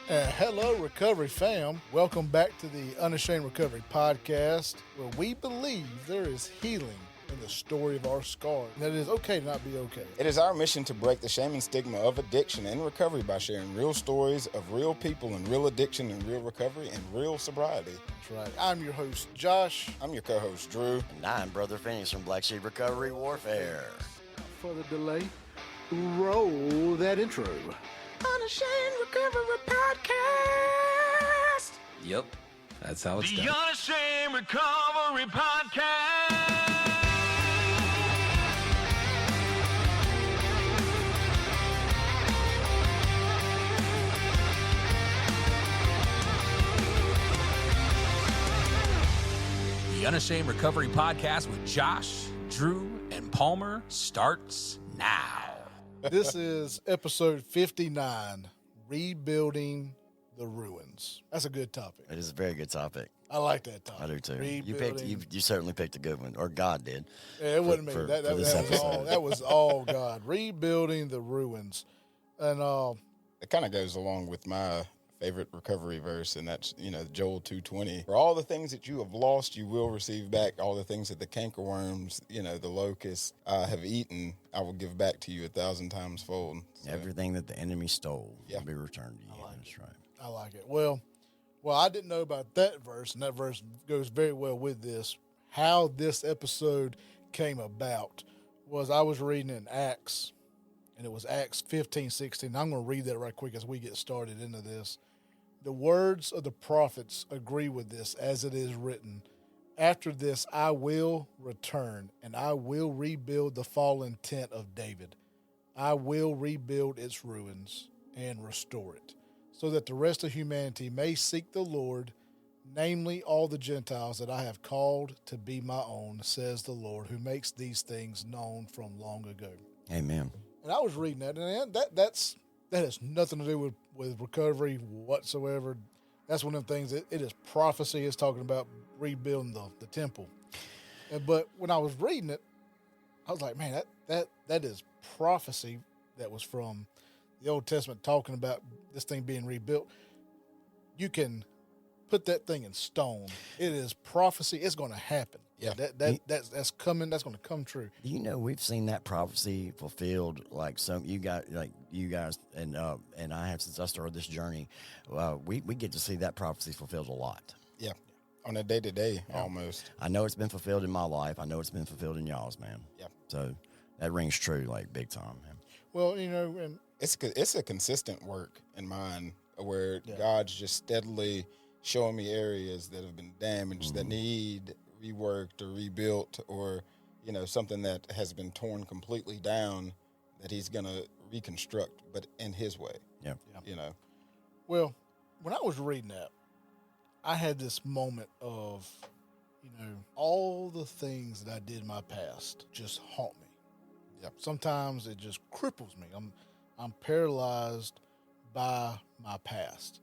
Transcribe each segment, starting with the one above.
Hello, Recovery fam. Welcome back to the Unashamed Recovery podcast, where we believe there is healing in the story of our scars, and that it is okay to not be okay. It is our mission to break the shame and stigma of addiction and recovery by sharing real stories of real people and real addiction and real recovery and real sobriety. That's right. I'm your host, Josh. I'm your co-host, Drew. And I'm Brother Phoenix from Black Sheep Recovery Warfare. Further delay, roll that intro. Unashamed Recovery Podcast. Yep, that's how it's The done. Unashamed Recovery Podcast. The Unashamed Recovery Podcast with Josh, Drew, and Palmer starts now. This is episode 59, Rebuilding the Ruins. That's a good topic. It is a very good topic. I like that topic. I do too. Rebuilding. You certainly picked a good one, or God did. Yeah, it wasn't me. for That this was all, episode. that was all God. Rebuilding the ruins. And It kind of goes along with my favorite recovery verse, and that's, Joel 2:20. For all the things that you have lost, you will receive back. All the things that the cankerworms, the locusts have eaten, I will give back to you 1,000 times fold. So, Everything that the enemy stole Yeah. will be returned to you. That's right. I like it. Well, I didn't know about that verse, and that verse goes very well with this. How this episode came about was I was reading in Acts, and it was Acts 15:16. I'm going to read that right quick as we get started into this. The words of the prophets agree with this, as it is written. After this, I will return, and I will rebuild the fallen tent of David. I will rebuild its ruins and restore it, so that the rest of humanity may seek the Lord, namely all the Gentiles that I have called to be my own, says the Lord, who makes these things known from long ago. Amen. And I was reading that, and that has nothing to do with recovery whatsoever. That's one of the things. It is prophecy. It's talking about rebuilding the temple. But when I was reading it, I was like, man, that is prophecy that was from the Old Testament talking about this thing being rebuilt. You can put that thing in stone. It is prophecy. It's going to happen. Yeah. That's coming. That's going to come true. We've seen that prophecy fulfilled. Like you guys, and I have, since I started this journey, we get to see that prophecy fulfilled a lot. yeah, on a day-to-day almost. I know it's been fulfilled in my life. I know it's been fulfilled in y'all's, man. Yeah. So that rings true, like big time, man. Well, and It's a consistent work in mine where God's just steadily showing me areas that have been damaged, that need reworked or rebuilt, or something that has been torn completely down that he's going to reconstruct, but in his way. Yeah. Well, when I was reading that, I had this moment of, all the things that I did in my past just haunt me. Yep. Sometimes it just cripples me. I'm paralyzed by my past.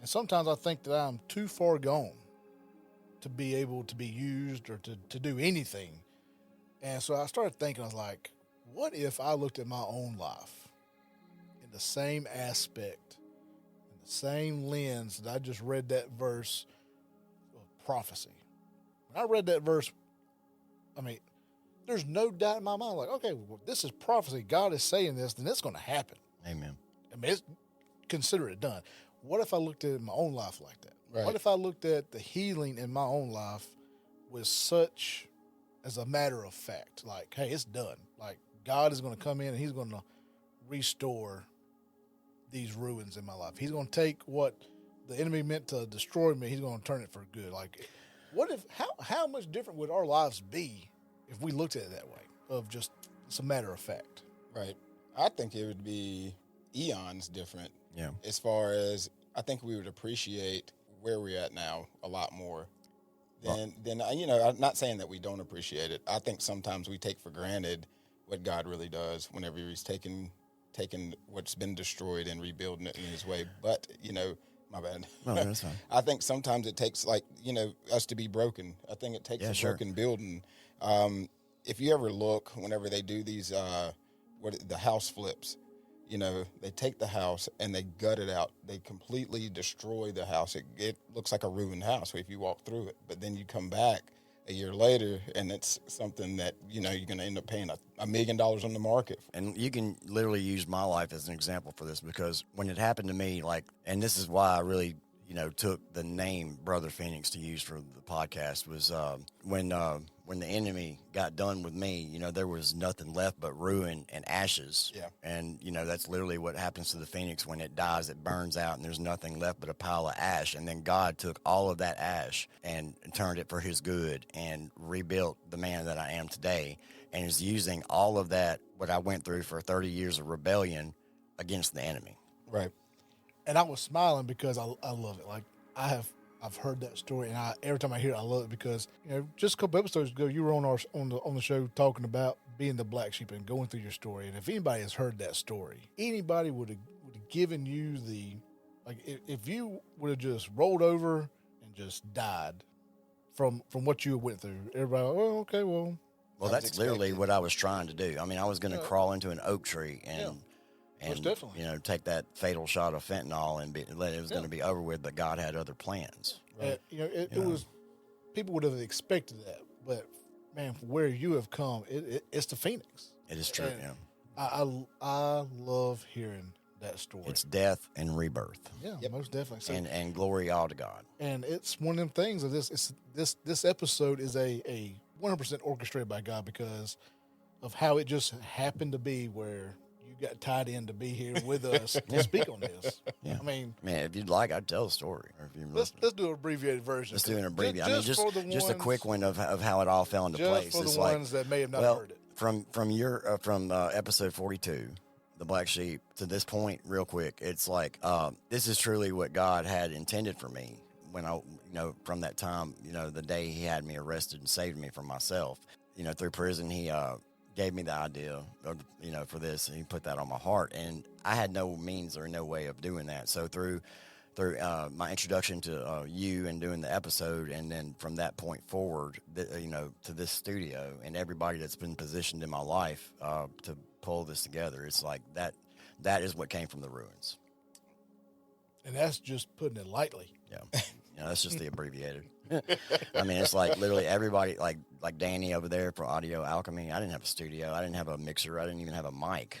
And sometimes I think that I'm too far gone to be able to be used or to do anything. And so I started thinking, I was like, what if I looked at my own life in the same aspect, in the same lens that I just read that verse of prophecy? When I read that verse, there's no doubt in my mind, like, okay, well, this is prophecy. God is saying this, then it's going to happen. Amen. Consider it done. What if I looked at my own life like that? Right. What if I looked at the healing in my own life with such as a matter of fact, like, hey, it's done. Like, God is going to come in and he's going to restore these ruins in my life. He's going to take what the enemy meant to destroy me. He's going to turn it for good. Like, what if, how much different would our lives be if we looked at it that way, of just, it's a matter of fact? Right. I think it would be eons different. Yeah. As far as, I think we would appreciate where we're at now a lot more than I'm not saying that we don't appreciate it. I think sometimes we take for granted what God really does whenever he's taking what's been destroyed and rebuilding it in his way. But, my bad. No, that's fine. I think sometimes it takes us to be broken. I think it takes a broken building. If you ever look, whenever they do these, the house flips, they take the house and they gut it out. They completely destroy the house. It looks like a ruined house if you walk through it. But then you come back a year later, and it's something that, you're going to end up paying $1 million on the market. And you can literally use my life as an example for this, because when it happened to me, and this is why I really, took the name Brother Phoenix to use for the podcast, was when the enemy got done with me, there was nothing left but ruin and ashes. Yeah. And, that's literally what happens to the Phoenix when it dies. It burns out and there's nothing left but a pile of ash. And then God took all of that ash and turned it for his good and rebuilt the man that I am today, and is using all of that, what I went through for 30 years of rebellion, against the enemy. Right. And I was smiling because I love it. Like, I've heard that story, and every time I hear it, I love it, because just a couple episodes ago, you were on the show talking about being the black sheep and going through your story. And if anybody has heard that story, anybody would have given you if you would have just rolled over and just died from what you went through, everybody, oh, okay, well. Well, that's literally what I was trying to do. I mean, I was going to crawl into an oak tree and definitely, take that fatal shot of fentanyl and it was going to be over with. But God had other plans. Right. It was, people would have expected that, but man, from where you have come, it's the Phoenix. It is true. And I love hearing that story. It's death and rebirth. Yeah, most definitely. So, and glory all to God. And it's one of them things of this episode is a 100% orchestrated by God, because of how it just happened to be where you got tied in to be here with us to speak on this. Yeah. I mean, man, if you'd like, I'd tell the story. Or if let's do an abbreviated version. Let's do an abbreviated. Just a quick one of how it all fell into just place. For it's the ones that may have not heard it. From episode 42, the black sheep, to this point, real quick, it's like this is truly what God had intended for me. When I, from that time, the day he had me arrested and saved me from myself, through prison, he gave me the idea, for this, and he put that on my heart, and I had no means or no way of doing that. So through my introduction to you and doing the episode, and then from that point forward, to this studio and everybody that's been positioned in my life to pull this together, it's like that is what came from the ruins. And that's just putting it lightly. Yeah. That's just the abbreviated. I mean, it's like literally everybody, like Danny over there for Audio Alchemy. I didn't have a studio. I didn't have a mixer. I didn't even have a mic,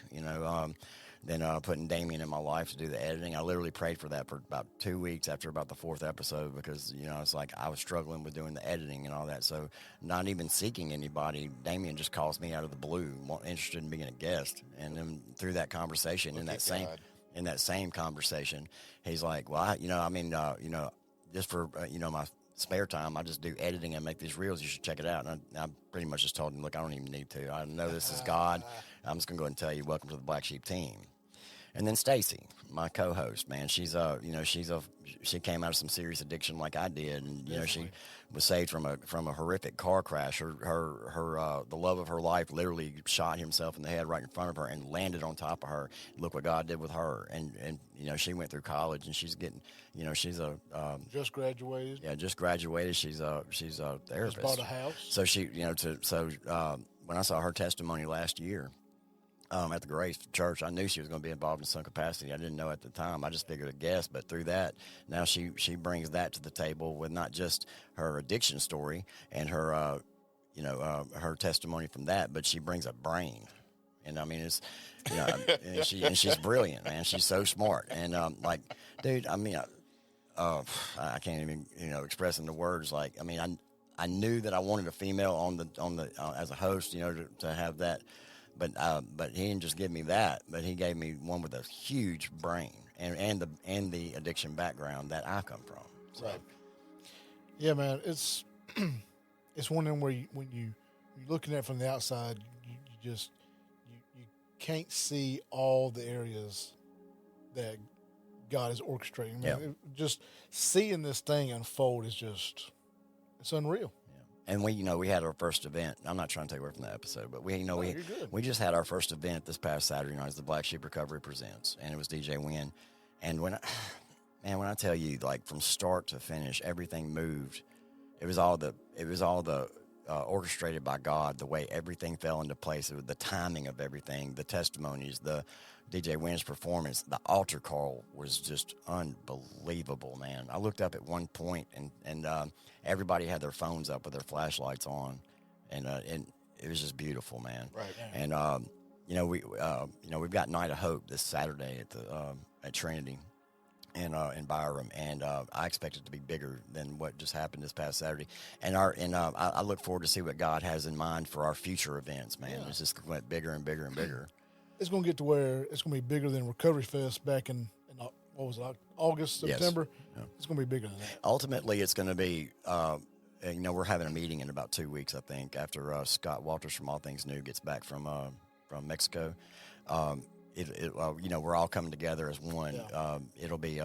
Then putting Damien in my life to do the editing. I literally prayed for that for about 2 weeks after about the 4th episode, because, it's like I was struggling with doing the editing and all that. So not even seeking anybody, Damien just calls me out of the blue, interested in being a guest. And then through that conversation, in that same conversation, he's like, well, just for, my spare time, I just do editing and make these reels. You should check it out. And I pretty much just told him, look, I don't even need to. I know this is God. I'm just going to go ahead and tell you, welcome to the Black Sheep team. And then Stacy, my co-host, man, she came out of some serious addiction like I did, and she was saved from a horrific car crash. Her the love of her life literally shot himself in the head right in front of her and landed on top of her. Look what God did with her, and she went through college, and she's getting, she's a just graduated. Yeah, just graduated. She's a therapist. Just bought a house. So she, when I saw her testimony last year, at the Grace Church, I knew she was going to be involved in some capacity. I didn't know at the time. I just figured a guess. But through that, now she brings that to the table with not just her addiction story and her, her testimony from that, but she brings a brain. And I mean, it's, and she's brilliant, man. She's so smart. And dude, I mean, I can't even, express in the words. Like, I mean, I knew that I wanted a female on the as a host, to have that. But he didn't just give me that, but he gave me one with a huge brain and the addiction background that I come from. So. Right. Yeah, man, it's one of them where when you're looking at it from the outside, you can't see all the areas that God is orchestrating. Man, just seeing this thing unfold is it's unreal. And we had our first event. I'm not trying to take away from the episode, but we just had our first event this past Saturday night. It's the Unashamed Recovery Presents, and it was DJ Wynn. And when I tell you, like from start to finish, everything moved. It was all the orchestrated by God, the way everything fell into place, the timing of everything, the testimonies, the DJ Wynn's performance, the altar call was just unbelievable, man. I looked up at one point, and everybody had their phones up with their flashlights on, and it was just beautiful, man. Right. And we've got Night of Hope this Saturday at Trinity in Byram, and I expect it to be bigger than what just happened this past Saturday. And I look forward to see what God has in mind for our future events, man. It's just going bigger and bigger and bigger. It's going to get to where it's going to be bigger than Recovery Fest back in what was it, August, September? Yes. Yeah. It's going to be bigger than that. Ultimately, it's going to be, we're having a meeting in about 2 weeks, I think, after Scott Walters from All Things New gets back from Mexico. We're all coming together as one. Yeah. It'll be,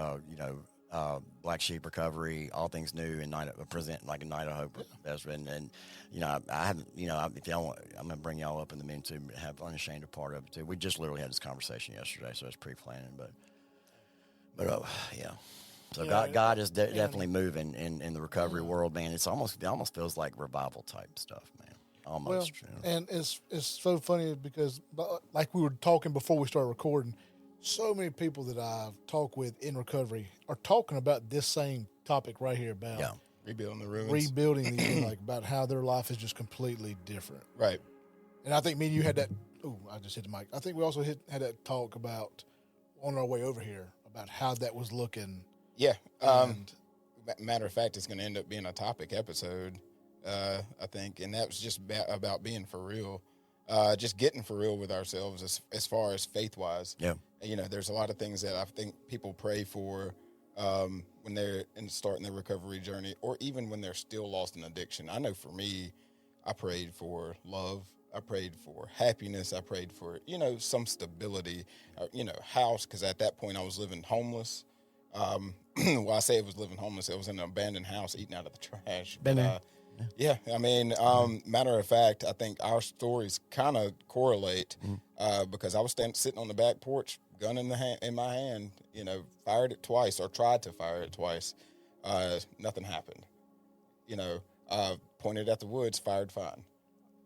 Black Sheep Recovery, All Things New, and present like a Night of Hope. And I haven't, if y'all want, I'm going to bring y'all up in the meeting to have Unashamed a part of it too. We just literally had this conversation yesterday, so it's pre-planning, but yeah. So God is definitely moving in the recovery world, man. It almost feels like revival type stuff, man. Almost. Well, and it's so funny because, like we were talking before we started recording, so many people that I've talked with in recovery are talking about this same topic right here about rebuilding the ruins, rebuilding like about how their life is just completely different. Right. And I think me and you had that. Oh, I just hit the mic. I think we also had that talk about on our way over here about how that was looking. Yeah. Matter of fact, it's going to end up being a topic episode, I think, and that was just about being for real, just getting for real with ourselves as far as faith-wise. Yeah. There's a lot of things that I think people pray for when they're starting their recovery journey, or even when they're still lost in addiction. I know for me, I prayed for love. I prayed for happiness. I prayed for, some stability, house, because at that point I was living homeless. Well, I say it was living homeless. It was in an abandoned house eating out of the trash. Been there. Yeah, I mean, matter of fact, I think our stories kind of correlate because I was sitting on the back porch, gun in my hand, fired it twice or tried to fire it twice. Nothing happened. Pointed at the woods, fired fine.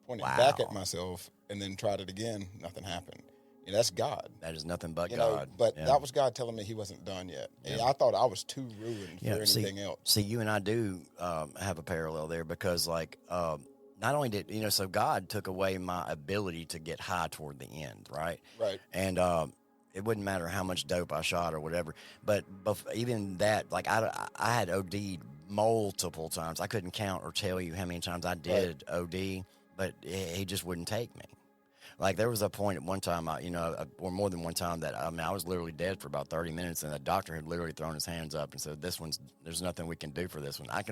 Pointed back at myself and then tried it again, nothing happened. That's God. That is nothing but God. But that was God telling me he wasn't done yet. Yeah. I thought I was too ruined for anything else. See, you and I do have a parallel there because, not only did, so God took away my ability to get high toward the end, right? Right. And it wouldn't matter how much dope I shot or whatever. But even that, I had OD'd multiple times. I couldn't count or tell you how many times I did OD, but he just wouldn't take me. Like, there was a point at one time, or more than one time, that I was literally dead for about 30 minutes, and the doctor had literally thrown his hands up and said, there's nothing we can do for this one. I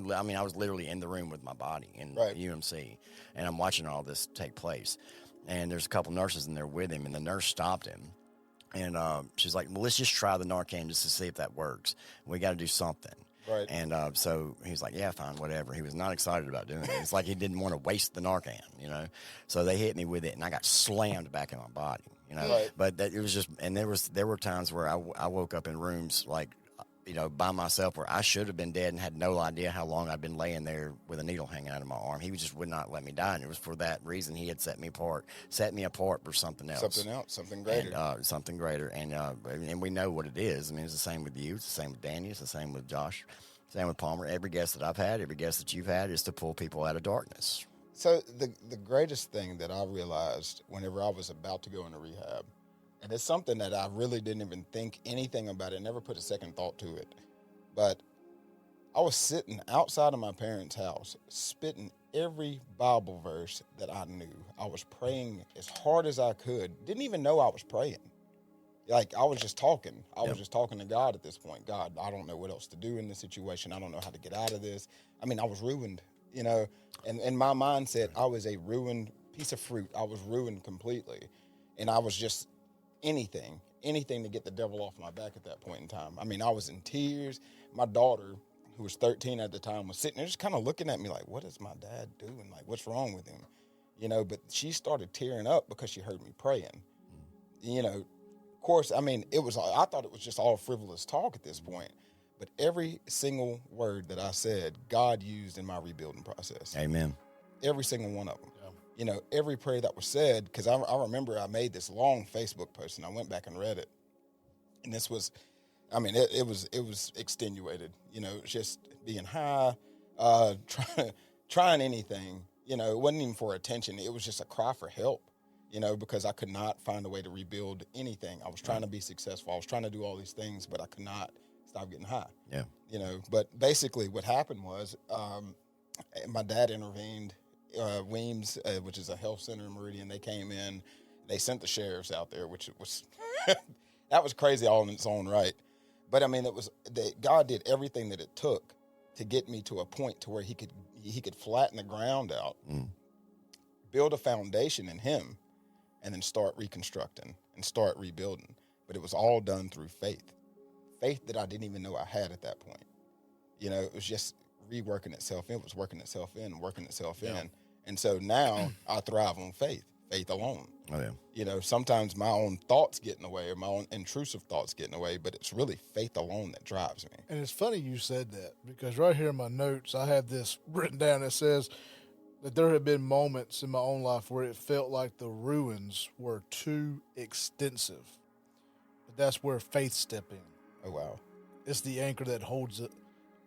was literally in the room with my body in UMC, and I'm watching all this take place. And there's a couple nurses in there with him, and the nurse stopped him. And she's like, well, let's just try the Narcan just to see if that works. We got to do something. Right. And so he's like, yeah, fine, whatever. He was not excited about doing it. It's like he didn't want to waste the Narcan, So they hit me with it, and I got slammed back in my body, Right. But it was just, and there were times where I woke up in rooms by myself where I should have been dead and had no idea how long I'd been laying there with a needle hanging out of my arm. He just would not let me die, and it was for that reason he had set me apart for something else. Something greater. And, something greater, and we know what it is. I mean, it's the same with you. It's the same with Danny. It's the same with Josh. Same with Palmer. Every guest that I've had, every guest that you've had is to pull people out of darkness. So the greatest thing that I realized whenever I was about to go into rehab, and it's something that I really didn't even think anything about it, never put a second thought to it, but I was sitting outside of my parents' house, spitting every Bible verse that I knew. I was praying as hard as I could. Didn't even know I was praying. I was just talking. I was just talking to God at this point. God, I don't know what else to do in this situation. I don't know how to get out of this. I mean, I was ruined, And in my mindset, I was a ruined piece of fruit. I was ruined completely. And I was just anything to get the devil off my back at that point in time. I mean, I was in tears. My daughter, who was 13 at the time, was sitting there just kind of looking at me like, what is my dad doing? Like, what's wrong with him? But she started tearing up because she heard me praying. Of course, I mean, I thought it was just all frivolous talk at this point. But every single word that I said, God used in my rebuilding process. Amen. every single one of them. Yeah. You know, every prayer that was said, because I remember I made this long Facebook post, and I went back and read it. And this was, I mean, it was extenuated. You know, just being high, trying anything. You know, it wasn't even for attention. It was just a cry for help, you know, because I could not find a way to rebuild anything. I was trying to be successful. I was trying to do all these things, but I could not stop getting high. Yeah. You know, but basically what happened was my dad intervened. Weems, which is a health center in Meridian, they came in. They sent the sheriffs out there, which was that was crazy all in its own right. But I mean, God did everything that it took to get me to a point to where he could flatten the ground out, build a foundation in him, and then start reconstructing and start rebuilding. But it was all done through faith that I didn't even know I had at that point. You know, it was just reworking itself in. It was working itself in, working itself in. And so now I thrive on faith alone. Oh, yeah. You know, sometimes my own thoughts get in the way, or my own intrusive thoughts get in the way, but it's really faith alone that drives me. And it's funny you said that, because right here in my notes, I have this written down that says that there have been moments in my own life where it felt like the ruins were too extensive. But that's where faith stepped in. Oh, wow. It's the anchor that holds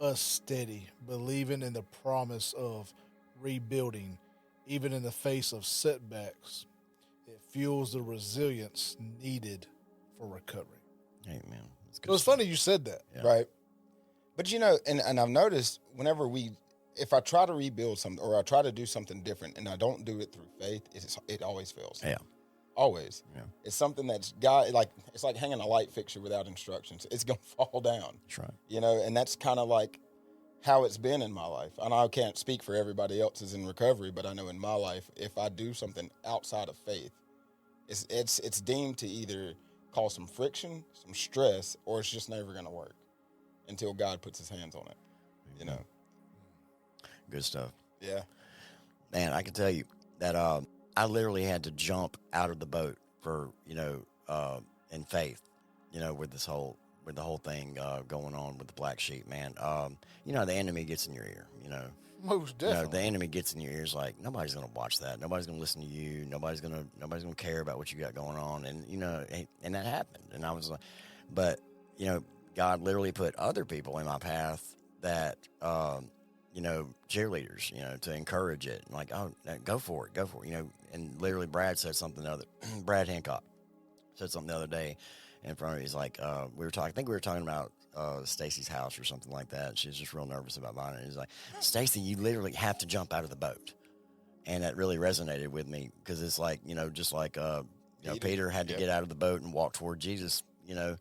us steady, believing in the promise of rebuilding, even in the face of setbacks. It fuels the resilience needed for recovery. Hey, man. So it's funny you said that. Yeah. Right. But, you know, and I've noticed whenever if I try to rebuild something or I try to do something different and I don't do it through faith, it always fails. Yeah. Always. Yeah. It's something that's it's like hanging a light fixture without instructions. It's going to fall down. That's right. You know, and that's kind of like how it's been in my life. And I can't speak for everybody else's in recovery, but I know in my life, if I do something outside of faith, it's deemed to either cause some friction, some stress, or it's just never going to work until God puts his hands on it, you know? Good stuff. Yeah. Man, I can tell you that I literally had to jump out of the boat for, you know, in faith, you know, with the whole thing going on with the black sheep, man. You know, the enemy gets in your ear, you know. Most You know, definitely. the enemy gets in your ears like, nobody's going to watch that. Nobody's going to listen to you. Nobody's going to care about what you got going on. And, you know, and that happened. And I was like, but, you know, God literally put other people in my path that, you know, cheerleaders, you know, to encourage it. Like, oh, go for it, you know. And literally Brad said something Brad Hancock said something the other day in front of me. He's like, I think we were talking about Stacy's house or something like that. She was just real nervous about buying it. He's like, Stacy, you literally have to jump out of the boat. And that really resonated with me because it's like, you know, just like, you know, Peter had to get out of the boat and walk toward Jesus, you know,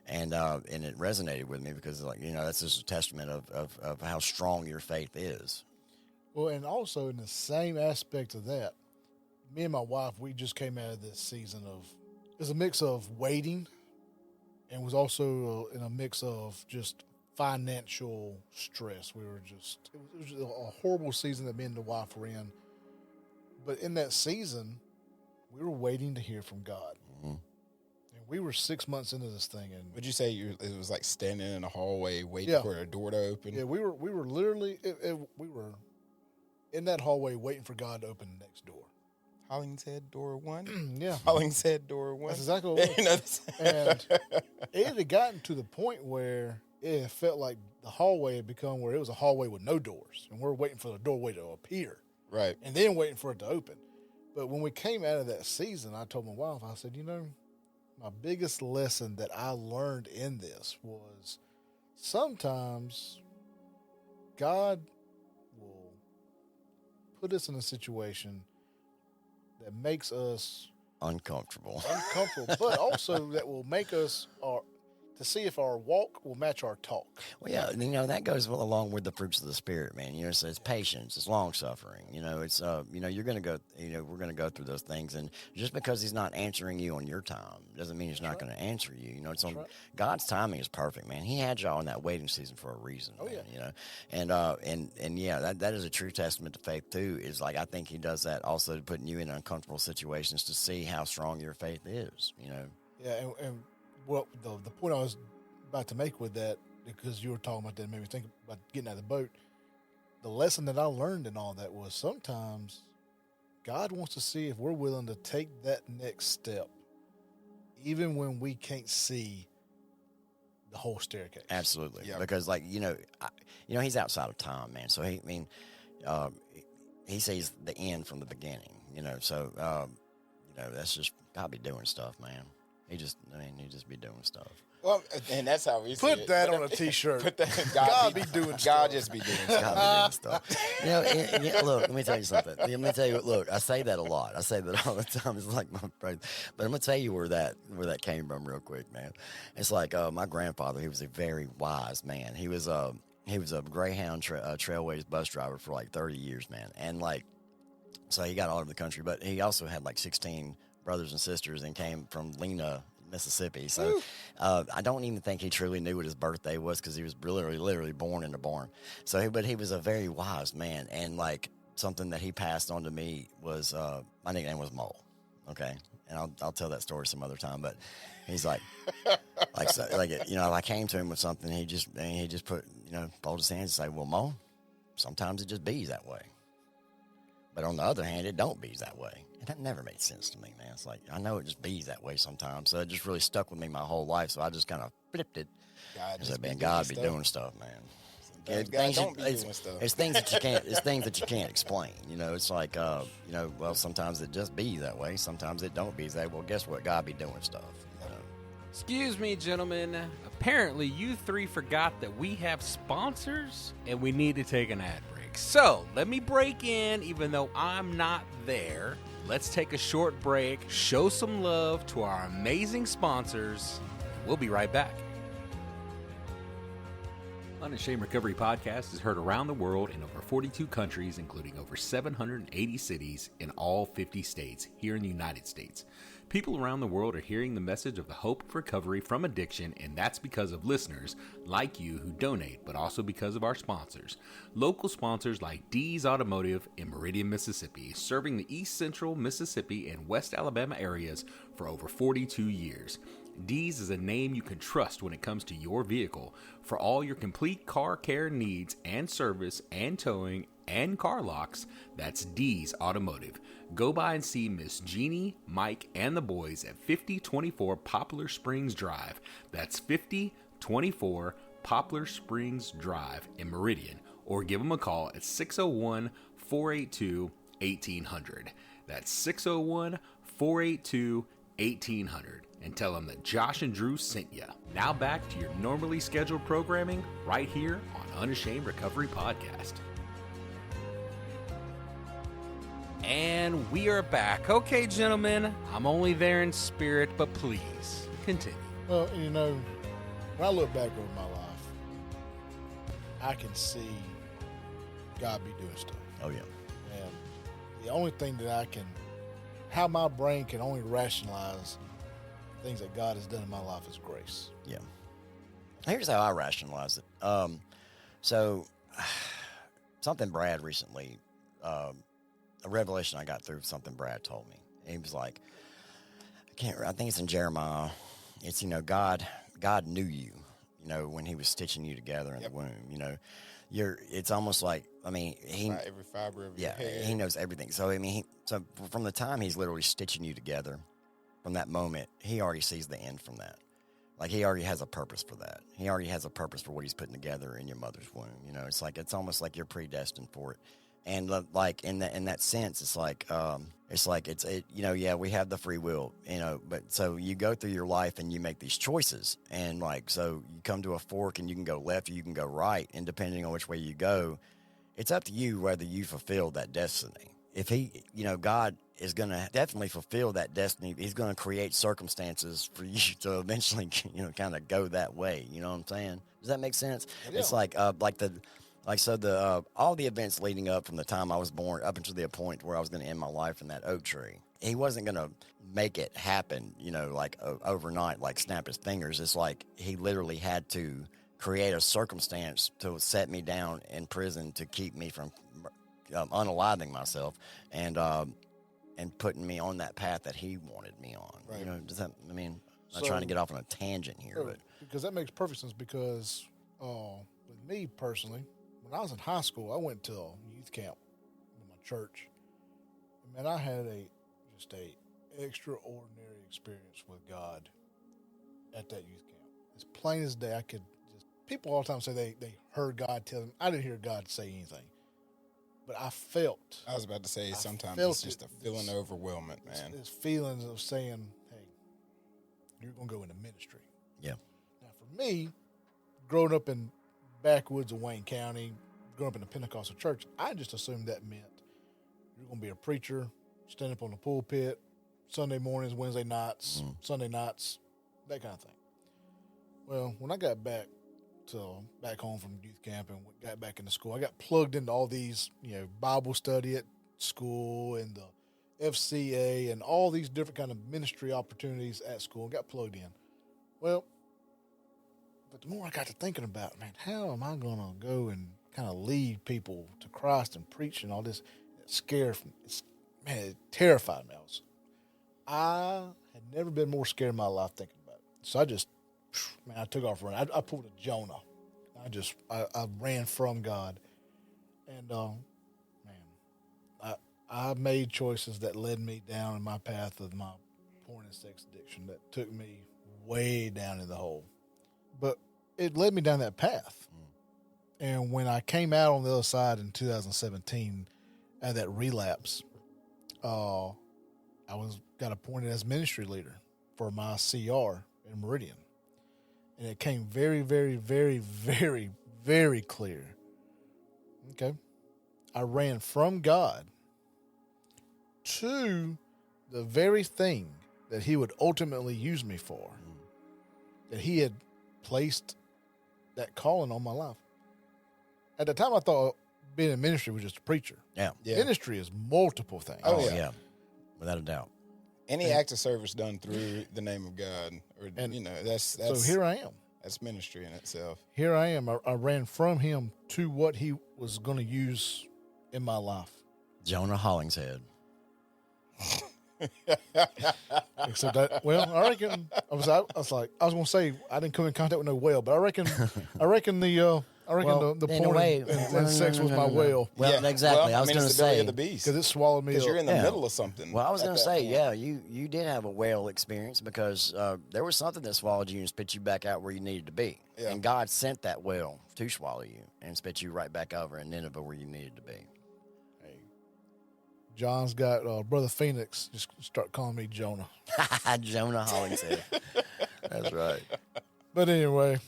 and it resonated with me because, like, you know, that's just a testament of how strong your faith is. Well, and also in the same aspect of that, me and my wife, we just came out of this season it's a mix of waiting and was also in a mix of just financial stress. It was just a horrible season that me and the wife were in. But in that season, we were waiting to hear from God. Mm-hmm. And we were 6 months into this thing. And Would you say it was like standing in a hallway waiting for a door to open? yeah, we were literally, we were in that hallway waiting for God to open the next door. Hollingshead door one? Yeah. Hollingshead door one? That's exactly what it was. You know, that's- And it had gotten to the point where it felt like the hallway had become where it was a hallway with no doors. And we're waiting for the doorway to appear. right. And then waiting for it to open. But when we came out of that season, I told my wife, I said, you know, my biggest lesson that I learned in this was sometimes God will put us in a situation that makes us Uncomfortable. uncomfortable, but also that will make us to see if our walk will match our talk. Well, yeah, you know, that goes along with the fruits of the Spirit, man. You know, so it's patience, it's long-suffering. You know, it's, you know, you're going to go, you know, we're going to go through those things. And just because he's not answering you on your time doesn't mean he's not going to answer you. You know, it's on God's timing is perfect, man. He had y'all in that waiting season for a reason, man, yeah. you know. And yeah, that is a true testament to faith, too, is like I think he does that also putting you in uncomfortable situations to see how strong your faith is, you know. Yeah, and what the point I was about to make with that, because you were talking about that, made me think about getting out of the boat. the lesson that I learned in all that was sometimes God wants to see if we're willing to take that next step, even when we can't see the whole staircase. Absolutely. Yep. Because, like, he's outside of time, man. So, he sees the end from the beginning, So, that's just God be doing stuff, man. He just be doing stuff. Well, and that's how we see Put it. that on a T-shirt. Put that, God be doing stuff. God just be doing stuff. God be doing stuff. Look, let me tell you something. Let me tell you, look, I say that a lot. I say that all the time. It's like my phrase. But I'm going to tell you where that came from real quick, man. It's like my grandfather, he was a very wise man. He was a Greyhound Trailways bus driver for like 30 years, man. And so he got all over the country, but he also had like 16 brothers and sisters and came from Lena, Mississippi. So I don't even think he truly knew what his birthday was because he was literally born in the barn. So, but he was a very wise man. And like something that he passed on to me was my nickname was Mole. Okay. And I'll tell that story some other time. But he's like, I came to him with something. He just put, fold his hands and say, well, Mole, sometimes it just bees that way. But on the other hand, it don't bees that way. And that never made sense to me, man. It's like, I know it just bees that way sometimes. So it just really stuck with me my whole life. So I just kind of flipped it. God be doing stuff, man. God don't be doing stuff. It's things that you can't. It's things that you can't explain. It's like, well, sometimes it just be that way. Sometimes it don't be that way. Well, guess what? God be doing stuff. Excuse me, gentlemen. Apparently, you three forgot that we have sponsors and we need to take an ad break. So, let me break in, even though I'm not there. Let's take a short break, show some love to our amazing sponsors. We'll be right back. Unashamed Recovery Podcast is heard around the world in over 42 countries, including over 780 cities in all 50 states here in the United States. People around the world are hearing the message of the hope of recovery from addiction, and that's because of listeners like you who donate, but also because of our sponsors. Local sponsors like D's Automotive in Meridian, Mississippi, serving the East Central Mississippi and West Alabama areas for over 42 years. D's is a name you can trust when it comes to your vehicle. For all your complete car care needs and service and towing and car locks, that's D's Automotive. Go by and see Miss Jeannie, Mike, and the boys at 5024 Poplar Springs Drive. That's 5024 Poplar Springs Drive in Meridian. Or give them a call at 601-482-1800. That's 601-482-1800. And tell them that Josh and Drew sent you. Now back to your normally scheduled programming right here on Unashamed Recovery Podcast. And we are back. Okay, gentlemen, I'm only there in spirit, but please continue. Well, when I look back over my life, I can see God be doing stuff. Oh, yeah. And the only thing that how my brain can only rationalize things that God has done in my life is grace. Yeah. Here's how I rationalize it. So something Brad recently, a revelation I got through something Brad told me. He was like, I think it's in Jeremiah. It's, God knew you, when he was stitching you together in the womb, it's almost like, he, every fiber of your hair. He knows everything. So, so from the time he's literally stitching you together, from that moment, he already sees the end from that. Like, he already has a purpose for that. He already has a purpose for what he's putting together in your mother's womb. It's almost like you're predestined for it. And like in that sense, it's like we have the free will, but so you go through your life and you make these choices, and so you come to a fork and you can go left or you can go right, and depending on which way you go, it's up to you whether you fulfill that destiny. If God is going to definitely fulfill that destiny, he's going to create circumstances for you to eventually, kind of go that way. You know what I'm saying? Does that make sense? Yeah. It's all the events leading up from the time I was born up until the point where I was going to end my life in that oak tree. He wasn't going to make it happen, overnight, like snap his fingers. It's like he literally had to create a circumstance to set me down in prison to keep me from unaliving myself and putting me on that path that he wanted me on. Right. Does that? I'm not trying to get off on a tangent here, but because that makes perfect sense. Because with me personally, when I was in high school, I went to a youth camp in my church. And man, I had just a extraordinary experience with God at that youth camp. As plain as day, people all the time say they heard God tell them. I didn't hear God say anything. But I felt. I was about to say, sometimes it's just a feeling of overwhelmment, man. It's feelings of saying, hey, you're going to go into ministry. Yeah. Now, for me, growing up in backwoods of Wayne County, growing up in a Pentecostal church, I just assumed that meant you're going to be a preacher, stand up on the pulpit, Sunday mornings, Wednesday nights, Sunday nights, that kind of thing. Well, when I got back home from youth camp and got back into school, I got plugged into all these, Bible study at school and the FCA and all these different kind of ministry opportunities at school and got plugged in. Well, but the more I got to thinking about, man, how am I going to go and kind of lead people to Christ and preach and all this? It terrified me. I had never been more scared in my life thinking about it. So I took off running. I pulled a Jonah. I ran from God. And, I made choices that led me down in my path of my porn and sex addiction that took me way down in the hole. But it led me down that path. And when I came out on the other side in 2017 at that relapse, I got appointed as ministry leader for my CR in Meridian. And it came very, very, very, very, very clear. Okay. I ran from God to the very thing that he would ultimately use me for, that he had placed that calling on my life. At the time, I thought being in ministry was just a preacher. Yeah. Ministry is multiple things. Oh, Yeah. Without a doubt. Any act of service done through the name of God, that's so here I am. That's ministry in itself. Here I am. I ran from him to what he was going to use in my life. Jonah Hollingshead. Except that, I reckon I was going to say I didn't come in contact with no whale, but I reckon the porn and sex was my whale. Well, exactly. I was going to it's the belly say of the beast because it swallowed me up. because you're in the middle of something. Well, I was going to say, you did have a whale experience because there was something that swallowed you and spit you back out where you needed to be. Yeah. And God sent that whale to swallow you and spit you right back over in Nineveh where you needed to be. Hey, John's got Brother Phoenix. Just start calling me Jonah. Jonah Hollingshead. That's right. But anyway,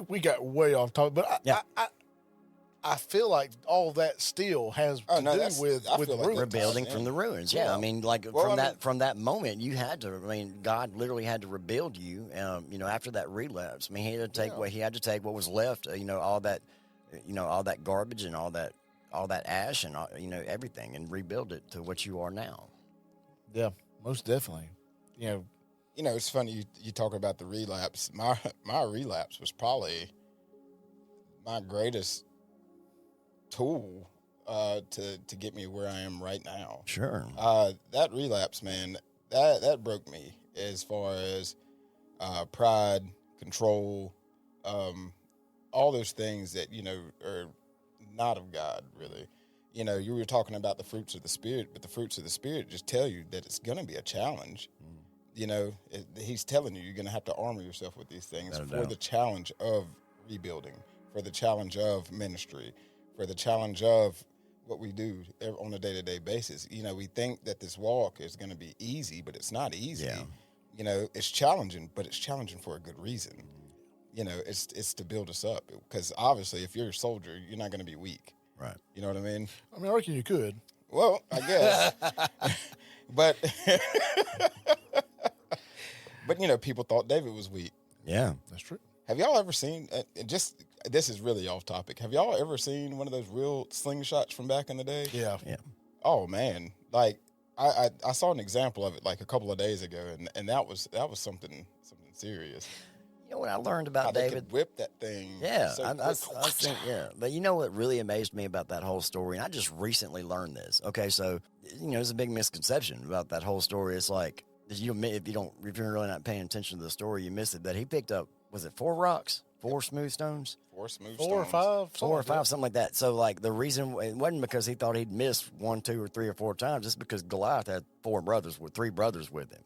we got way off topic. But I feel like all that still has to do with ruins. Rebuilding from the ruins. Yeah, I mean, from that moment, you had to. I mean, God literally had to rebuild you. After that relapse, I mean, he had to take what was left. All that garbage and all that ash and everything, and rebuild it to what you are now. Yeah, most definitely. It's funny you talk about the relapse. My relapse was probably my greatest tool to get me where I am right now. Sure. That relapse, man, that broke me as far as pride, control, all those things that are not of God, really. You were talking about the fruits of the Spirit, but the fruits of the Spirit just tell you that it's going to be a challenge. He's telling you you're going to have to armor yourself with these things for the challenge of rebuilding, for the challenge of ministry, for the challenge of what we do on a day-to-day basis. We think that this walk is going to be easy, but it's not easy. Yeah. It's challenging, but it's challenging for a good reason. It's to build us up, because obviously if you're a soldier, you're not going to be weak. Right. You know what I mean? I reckon you could. Well, I guess. But people thought David was weak. Yeah, that's true. Have y'all ever seen, this is really off topic, have y'all ever seen one of those real slingshots from back in the day? Yeah. Oh, man. Like, I saw an example of it like a couple of days ago, and that was something serious. What I learned about how David, they could whip that thing. Yeah, so I think, yeah. But what really amazed me about that whole story, and I just recently learned this. Okay, so there's a big misconception about that whole story. It's like if you're really not paying attention to the story, you miss it. That he picked up was it 4 rocks, 4 smooth stones? 4 smooth 4 or stones. 5. 4 or 5, something like that. So, like, the reason it wasn't because he thought he'd miss 1, 2, or 3 or 4 times. It's because Goliath had 3 brothers with him.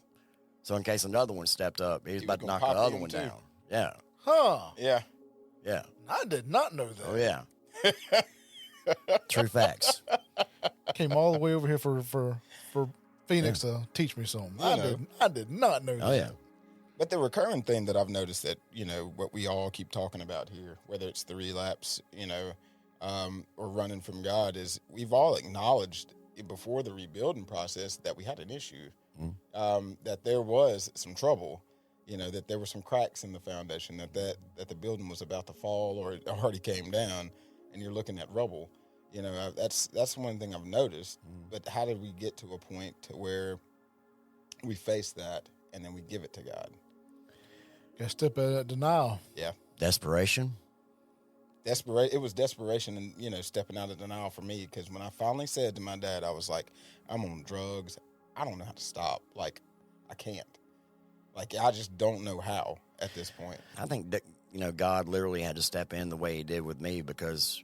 So, in case another one stepped up, he was about to knock the pop other him one too. down. Yeah, Huh. Yeah. yeah. I did not know that. Oh, yeah. True facts. Came all the way over here for Phoenix to teach me something. I did not know that. Oh, yeah. But the recurring thing that I've noticed that, what we all keep talking about here, whether it's the relapse, or running from God, is we've all acknowledged before the rebuilding process that we had an issue, that there was some trouble, that there were some cracks in the foundation, that the building was about to fall or it already came down, and you're looking at rubble. That's one thing I've noticed. But how did we get to a point to where we face that and then we give it to God? Got to step out of that denial. Yeah. Desperation. It was desperation and, stepping out of denial for me, because when I finally said to my dad, I was like, I'm on drugs. I don't know how to stop. Like, I can't. Like, I just don't know how at this point. I think that, God literally had to step in the way he did with me because,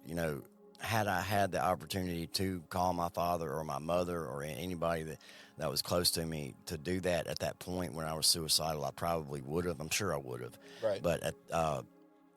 had I had the opportunity to call my father or my mother or anybody that was close to me to do that at that point when I was suicidal, I probably would have. I'm sure I would have. Right. But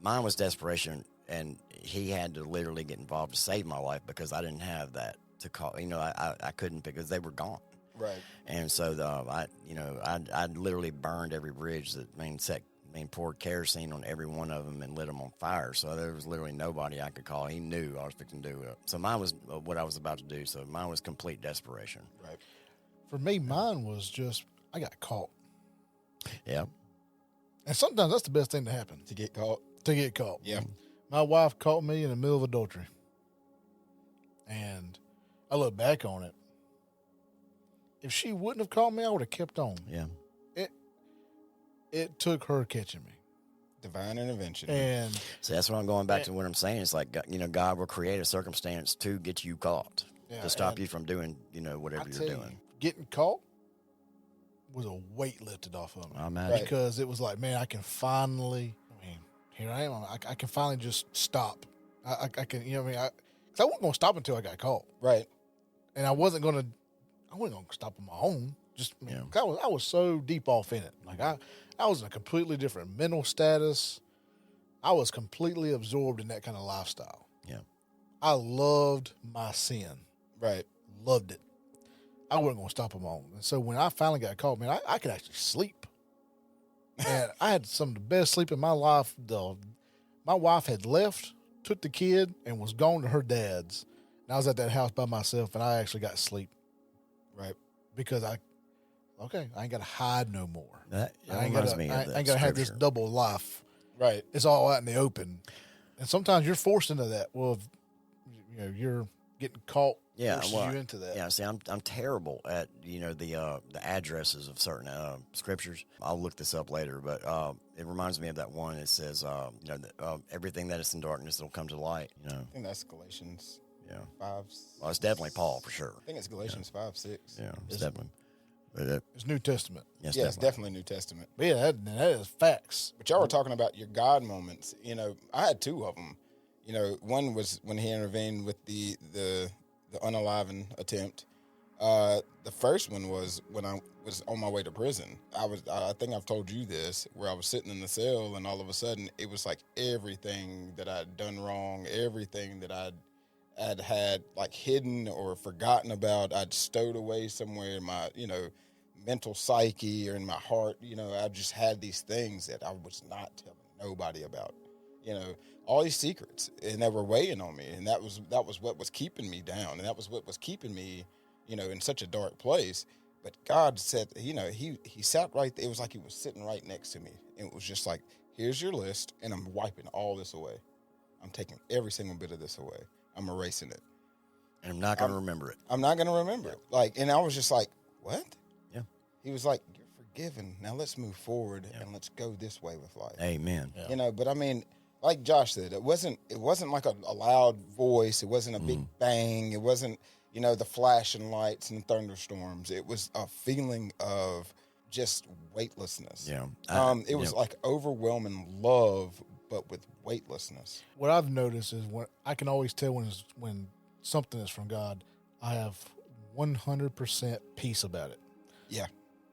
mine was desperation, and he had to literally get involved to save my life because I didn't have that to call. I couldn't because they were gone. Right. And so I literally burned every bridge that poured kerosene on every one of them and lit them on fire. So there was literally nobody I could call. He knew I was fixing to do it. So mine was what I was about to do. So mine was complete desperation. Right. For me, mine was just, I got caught. Yeah. And sometimes that's the best thing to happen. To get caught. Yeah. My wife caught me in the middle of adultery. And I look back on it. If she wouldn't have caught me, I would have kept on. Yeah. It took her catching me. Divine intervention. And so that's what I'm going back to what I'm saying. It's like, God will create a circumstance to get you caught, to stop you from doing, whatever you're doing. Getting caught was a weight lifted off of me. I imagine. Because it was like, man, I can finally, here I am. I can finally just stop. I can, because I wasn't going to stop until I got caught. Right. And I wasn't going to stop on my own. Just, 'cause I was so deep off in it. Like, I was in a completely different mental status. I was completely absorbed in that kind of lifestyle. Yeah. I loved my sin. Right. Loved it. I wasn't going to stop them on. And so when I finally got caught, man, I could actually sleep. And I had some of the best sleep in my life. My wife had left, took the kid, and was gone to her dad's. And I was at that house by myself, and I actually got sleep. Right. Because I ain't got to hide no more. That I ain't reminds me of that I ain't got to have this scripture. double life. Right. It's all out in the open. And sometimes you're forced into that. Well, you're getting caught. Yeah, forces you into that. Yeah, see, I'm terrible at the addresses of certain scriptures. I'll look this up later, but it reminds me of that one. It says, everything that is in darkness will come to light. I think that's Galatians. Yeah. 5. Well, it's definitely Paul for sure. I think it's Galatians 5:6. Yeah, it's definitely. It's New Testament. Yes, Yeah, it's definitely New Testament. But yeah, that is facts. But y'all were talking about your God moments. I had 2 of them. One was when he intervened with the unaliving attempt. The first one was when I was on my way to prison. I think I've told you this, where I was sitting in the cell, and all of a sudden it was like everything that I'd done wrong, everything that I'd had like hidden or forgotten about, I'd stowed away somewhere in my, mental psyche or in my heart. I just had these things that I was not telling nobody about, all these secrets, and they were weighing on me. And that was what was keeping me down. And that was what was keeping me, in such a dark place. But God said, he sat right there. It was like he was sitting right next to me. And it was just like, here's your list. And I'm wiping all this away. I'm taking every single bit of this away. I'm erasing it. And I'm not going to remember it. I'm not going to remember it. Like, and I was just like, what? Yeah. He was like, you're forgiven. Now let's move forward and let's go this way with life. Amen. Yeah. But I mean, like Josh said, it wasn't like a loud voice. It wasn't a big bang. It wasn't, the flashing lights and thunderstorms. It was a feeling of just weightlessness. Yeah. It was like overwhelming love, but with weightlessness. What I've noticed is when I can always tell when something is from God, I have 100% peace about it. Yeah.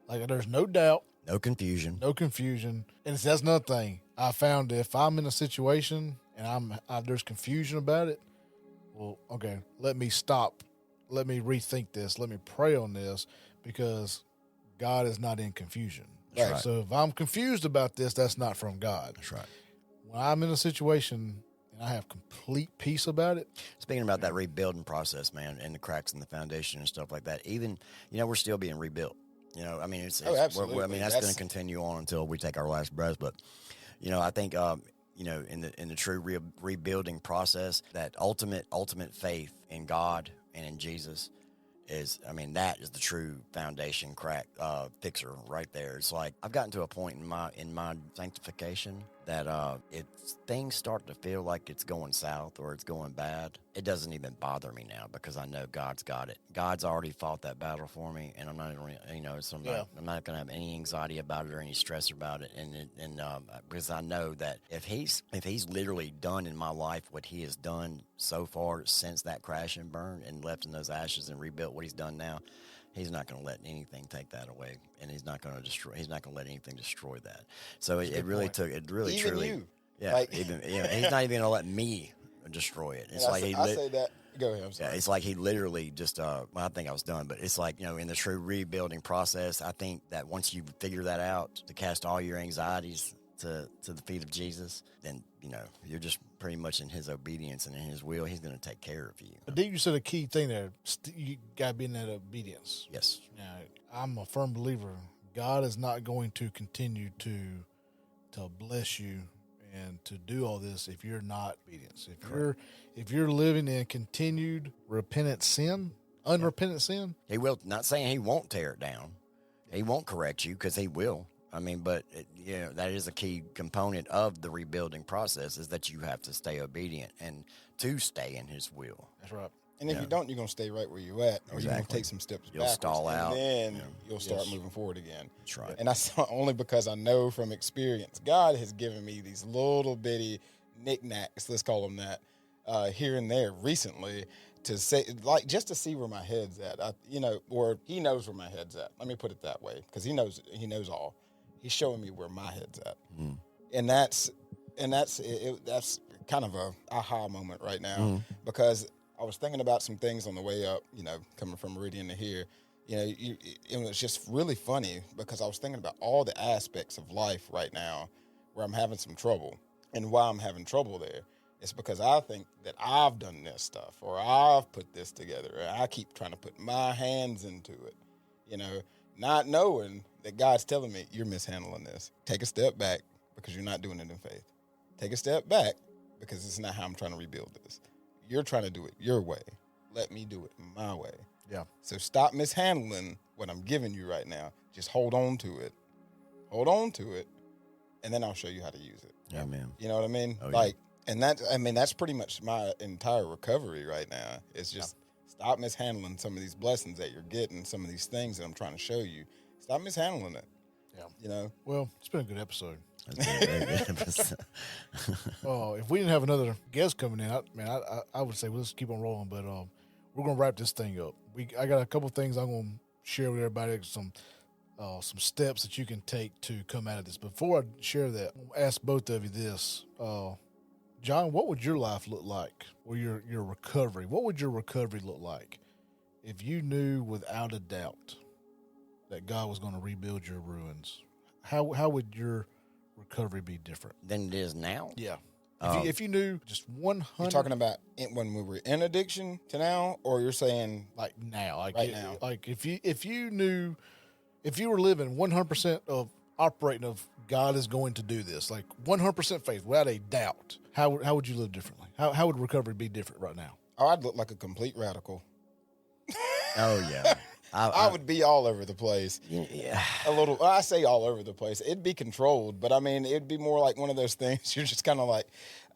Like there's no doubt, no confusion. no confusion, and that's another thing. I found if I'm in a situation and there's confusion about it, well, okay, let me stop, let me rethink this, let me pray on this, because God is not in confusion. Right. So if I'm confused about this, that's not from God. That's right. When I'm in a situation and I have complete peace about it. Speaking about that rebuilding process, man, and the cracks in the foundation and stuff like that, even, we're still being rebuilt. I mean, absolutely. that's going to continue on until we take our last breath. But, I think, in the true rebuilding process, that ultimate faith in God and in Jesus that is the true foundation fixer right there. It's like I've gotten to a point in my sanctification that if things start to feel like it's going south or it's going bad, it doesn't even bother me now, because I know God's got it. God's already fought that battle for me, and I'm not, I'm not going to have any anxiety about it or any stress about it, and because I know that if he's literally done in my life what he has done so far since that crash and burn and left in those ashes and rebuilt what he's done now, he's not going to let anything take that away, and he's not going to let anything destroy that. So it really Even truly, you. yeah, Like, he's not even going to let me destroy it. It's like I say that. Go ahead. I'm sorry. yeah, it's like he literally just. I think I was done, but it's like, in the true rebuilding process, I think that once you figure that out, to cast all your anxieties to the feet of Jesus, then you're just pretty much in his obedience and in his will. He's going to take care of you. But you said a key thing there. You got to be in that obedience. Yes. Now, I'm a firm believer. God is not going to continue to bless you and to do all this if you're not obedience. If you're living in continued repentant sin, unrepentant sin, He will. Not saying he won't tear it down. He won't correct you, because he will. But that is a key component of the rebuilding process, is that you have to stay obedient and to stay in his will. that's right. And if you don't, you're going to stay right where you're at, or you're going to take some steps You'll backwards, stall out. and then you'll start moving forward again. That's right. And that's only because I know from experience, God has given me these little bitty knickknacks, let's call them that, here and there recently, to say, like, just to see where my head's at. Or he knows where my head's at. Let me put it that way, because he knows all. He's showing me where my head's at, and that's kind of a aha moment right now, because I was thinking about some things on the way up, coming from Meridian to here. It was just really funny, because I was thinking about all the aspects of life right now where I'm having some trouble, and why I'm having trouble there. It's because I think that I've done this stuff, or I've put this together, and I keep trying to put my hands into it, not knowing that God's telling me, you're mishandling this. Take a step back, because you're not doing it in faith. Take a step back, because it's not how I'm trying to rebuild this. You're trying to do it your way. Let me do it my way. Yeah. So stop mishandling what I'm giving you right now. Just hold on to it. Hold on to it, and then I'll show you how to use it. Yeah, man. You know what I mean? Oh, yeah. And that's pretty much my entire recovery right now. It's just stop mishandling some of these blessings that you're getting, some of these things that I'm trying to show you. Stop mishandling it. Yeah. Well, it's been a good episode. That's been a very good episode. If we didn't have another guest coming in, I would say let's keep on rolling. But we're gonna wrap this thing up. I got a couple things I'm gonna share with everybody. Some steps that you can take to come out of this. Before I share that, I'll ask both of you this. John, what would your life look like, or your recovery? What would your recovery look like if you knew without a doubt that God was going to rebuild your ruins? How would your recovery be different Than it is now? Yeah. If you knew just 100, You're talking about when we were in addiction to now, or you're saying like now, now. like if you knew, if you were living 100% of operating of God is going to do this, like 100% faith without a doubt, how would you live differently? How would recovery be different right now? Oh, I'd look like a complete radical. Oh, yeah. I would be all over the place. Yeah. A little, well, I say all over the place. It'd be controlled, but I mean, it'd be more like one of those things. You're just kind of like,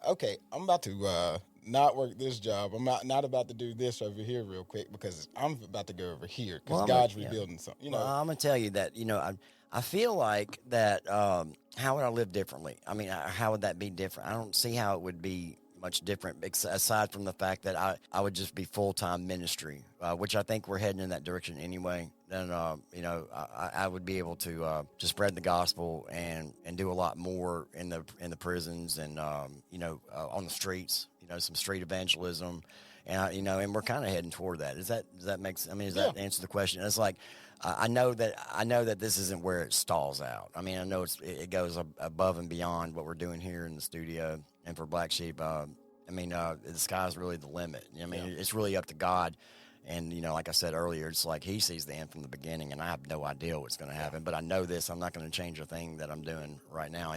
okay, I'm about to not work this job. I'm not about to do this over here real quick, because I'm about to go over here because God's rebuilding something. Well, I'm gonna tell you that I feel like that. How would I live differently? I mean, how would that be different? I don't see how it would be much different, aside from the fact that I would just be full-time ministry, which I think we're heading in that direction anyway. Then, I would be able to spread the gospel and do a lot more in the prisons and, on the streets, some street evangelism. And, and we're kind of heading toward that. Does that make sense? I mean, does that answer the question? It's like, I know that this isn't where it stalls out. I mean, I know it goes above and beyond what we're doing here in the studio. And for Black Sheep, the sky's really the limit. I mean, it's really up to God. And, like I said earlier, it's like he sees the end from the beginning, and I have no idea what's going to happen. But I know this: I'm not going to change a thing that I'm doing right now.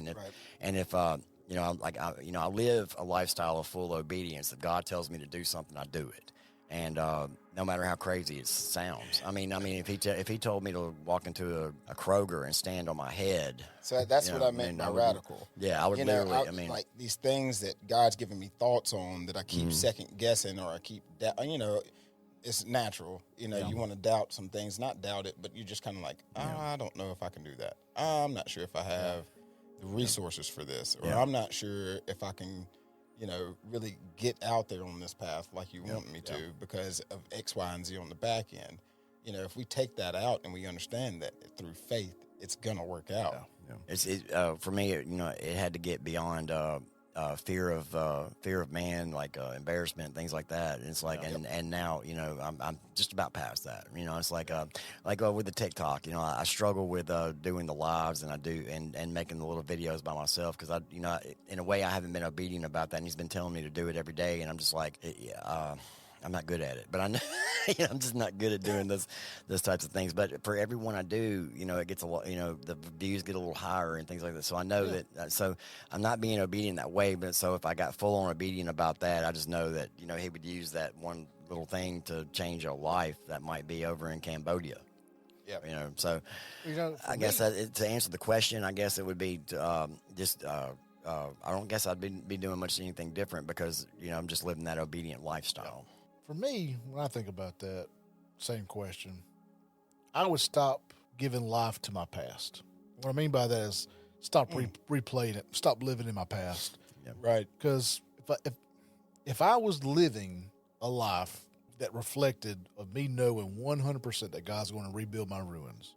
And if I live a lifestyle of full obedience. If God tells me to do something, I do it. And no matter how crazy it sounds, I mean, if he told me to walk into a Kroger and stand on my head, so that's what I meant by radical. Yeah, I would literally. Like these things that God's given me thoughts on that I keep second guessing, or I keep it's natural. You want to doubt some things, not doubt it, but you're just kind of like, I don't know if I can do that. I'm not sure if I have the resources for this, or I'm not sure if I can. Really get out there on this path like you want me to because of X, Y, and Z on the back end. If we take that out and we understand that through faith, it's going to work out. Yeah. For me, it had to get beyond fear of man, like embarrassment, things like that. And it's like, and now, I'm just about past that. It's like with the TikTok, I struggle with doing the lives, and I do, and making the little videos by myself because in a way, I haven't been obedient about that. And he's been telling me to do it every day, and I'm just like, I'm not good at it, but I know, I'm just not good at doing those types of things. But for everyone I do, it gets a lot, the views get a little higher and things like that. So I know that, so I'm not being obedient that way. But so if I got full on obedient about that, I just know that, he would use that one little thing to change a life that might be over in Cambodia. Yeah. So I guess to answer the question, I guess it would be I don't guess I'd be doing much anything different because, I'm just living that obedient lifestyle. For me, when I think about that same question, I would stop giving life to my past. What I mean by that is stop replaying it, stop living in my past. Yeah. Right. Because if I was living a life that reflected of me knowing 100% that God's going to rebuild my ruins,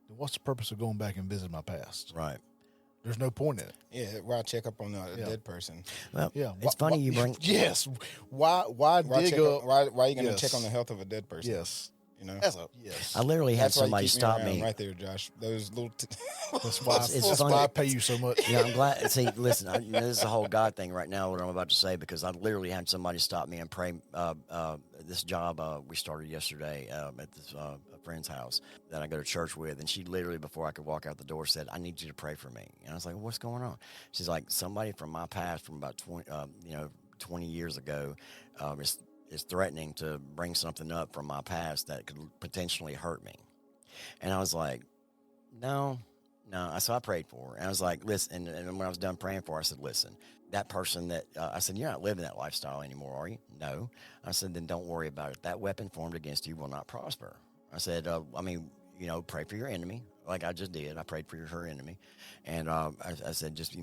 then what's the purpose of going back and visiting my past? Right. There's no point in it. Yeah, why check up on a dead person? Well, it's funny you bring. Yes. Why dig up? Why are you going to check on the health of a dead person? Yes. Yes. I literally had somebody stop me right there, Josh. Those little. That's why I pay you so much. I'm glad. See, listen, this is a whole God thing right now. What I'm about to say, because I literally had somebody stop me and pray. This job we started yesterday at this a friend's house that I go to church with, and she literally, before I could walk out the door, said, "I need you to pray for me." And I was like, "What's going on?" She's like, "Somebody from my past, from about 20 years ago, is threatening to bring something up from my past that could potentially hurt me." And I was like, no. So I prayed for her. And I was like, listen, and when I was done praying for her, I said, listen, that person that, I said, you're not living that lifestyle anymore, are you? No. I said, then don't worry about it. That weapon formed against you will not prosper. I said, pray for your enemy. Like I just did. I prayed for her enemy. And I said, just,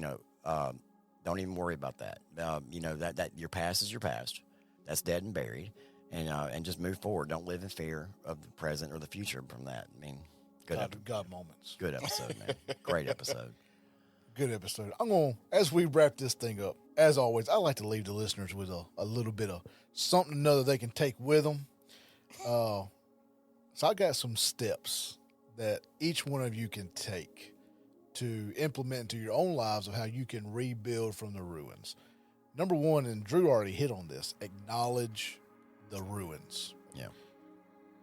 don't even worry about that. That your past is your past. That's dead and buried, and just move forward. Don't live in fear of the present or the future from that. I mean, God moments. Good episode, man. Great episode. Good episode. As we wrap this thing up, as always, I like to leave the listeners with a little bit of something to know that they can take with them. So I got some steps that each one of you can take to implement into your own lives of how you can rebuild from the ruins. Number one, and Drew already hit on this, acknowledge the ruins. Yeah.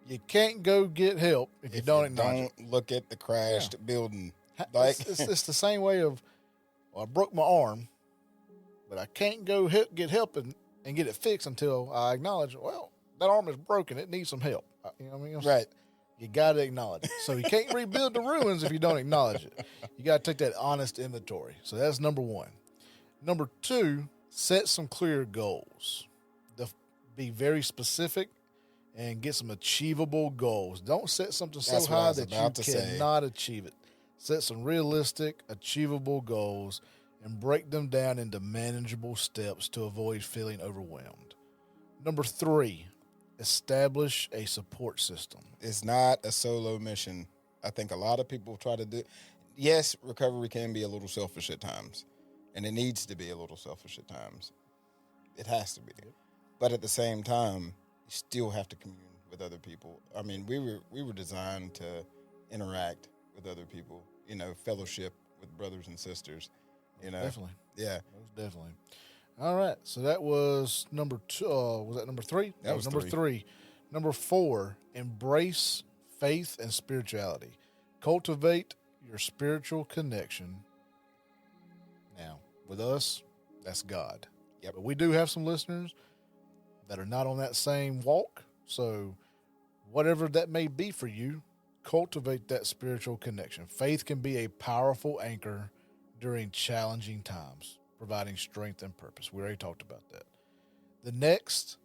You can't go get help if you don't acknowledge it. Don't look at the crashed building. It's the same way of, I broke my arm, but I can't go get help and get it fixed until I acknowledge, that arm is broken. It needs some help. You know what I mean? Right. You got to acknowledge it. So you can't rebuild the ruins if you don't acknowledge it. You got to take that honest inventory. So that's number one. Number two, set some clear goals. Be very specific and get some achievable goals. Don't set something so That's what I high was that you about to say. cannot achieve it. Set some realistic, achievable goals and break them down into manageable steps to avoid feeling overwhelmed. Number 3, establish a support system. It's not a solo mission. I think a lot of people try to do. Yes, recovery can be a little selfish at times, and it needs to be a little selfish at times. It has to be. But at the same time, you still have to commune with other people. I mean, we were designed to interact with other people, fellowship with brothers and sisters, Definitely. Yeah. Most definitely. All right. So that was number 2. Was that number 3? That was number 3. Number 4, embrace faith and spirituality. Cultivate your spiritual connection. Now, with us, that's God. Yep. But we do have some listeners that are not on that same walk. So whatever that may be for you, cultivate that spiritual connection. Faith can be a powerful anchor during challenging times, providing strength and purpose. We already talked about that. The next,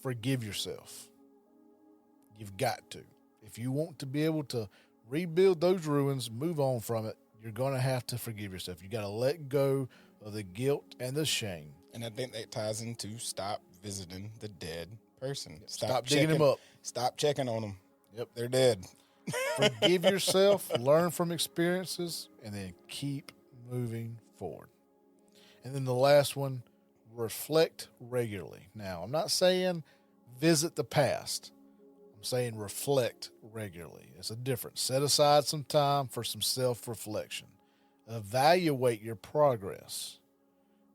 forgive yourself. You've got to. If you want to be able to rebuild those ruins, move on from it, you're going to have to forgive yourself. You got to let go of the guilt and the shame. And I think that ties into stop visiting the dead person. Stop digging them up. Stop checking on them. Yep. They're dead. Forgive yourself, learn from experiences, and then keep moving forward. And then the last one, reflect regularly. Now, I'm not saying visit the past. I'm saying reflect regularly. It's a difference. Set aside some time for some self-reflection. Evaluate your progress.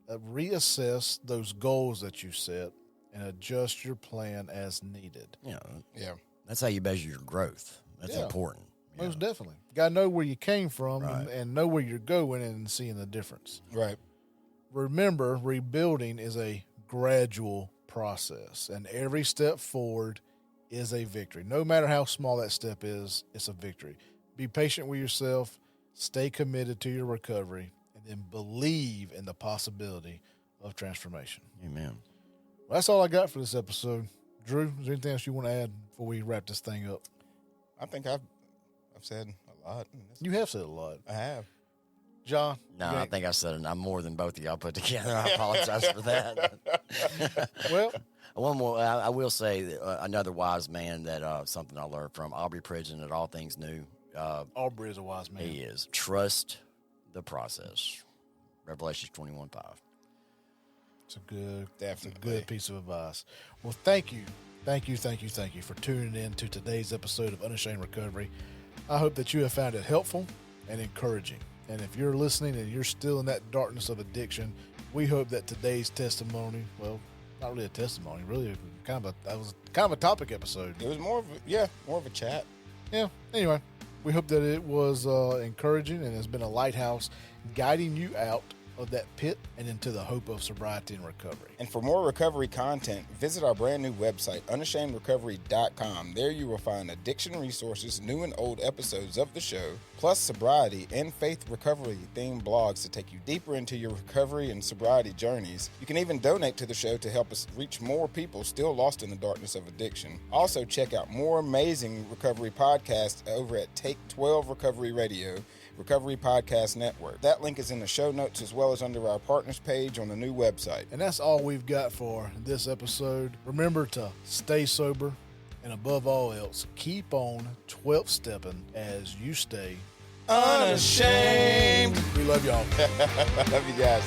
Reassess those goals that you set and adjust your plan as needed. Yeah. That's how you measure your growth. That's important. Most definitely. Got to know where you came from Right. and know where you're going and seeing the difference. Right. Remember, rebuilding is a gradual process, and every step forward is a victory. No matter how small that step is, it's a victory. Be patient with yourself, stay committed to your recovery, and then believe in the possibility of transformation. Amen. Well, that's all I got for this episode. Drew, is there anything else you want to add before we wrap this thing up? I think I've said a lot. You have said a lot. I have. John? No, you I got- think I said I'm more than both of y'all put together. I apologize for that. Well, One more. I will say that, another wise man that something I learned from Aubrey Pridgeon at All Things New. Aubrey is a wise man. He is. Trust the process. Revelations 21:5. It's a good, Definitely. It's a good piece of advice. Well, thank you for tuning in to today's episode of Unashamed Recovery. I hope that you have found it helpful and encouraging. And if you're listening and you're still in that darkness of addiction, we hope that today's testimony, well, not really a testimony, really that was kind of a topic episode. It was more of a chat. Yeah. Anyway, we hope that it was encouraging and has been a lighthouse guiding you out of that pit and into the hope of sobriety and recovery. And for more recovery content, visit our brand new website, unashamedrecovery.com. There you will find addiction resources, new and old episodes of the show, plus sobriety and faith recovery themed blogs to take you deeper into your recovery and sobriety journeys. You can even donate to the show to help us reach more people still lost in the darkness of addiction. Also, check out more amazing recovery podcasts over at Take 12 Recovery Radio, Recovery Podcast Network. That link is in the show notes as well as under our partners page on the new website. And that's all we've got for this episode. Remember to stay sober and above all else, keep on 12-stepping as you stay Unashamed. We love y'all. Love you guys.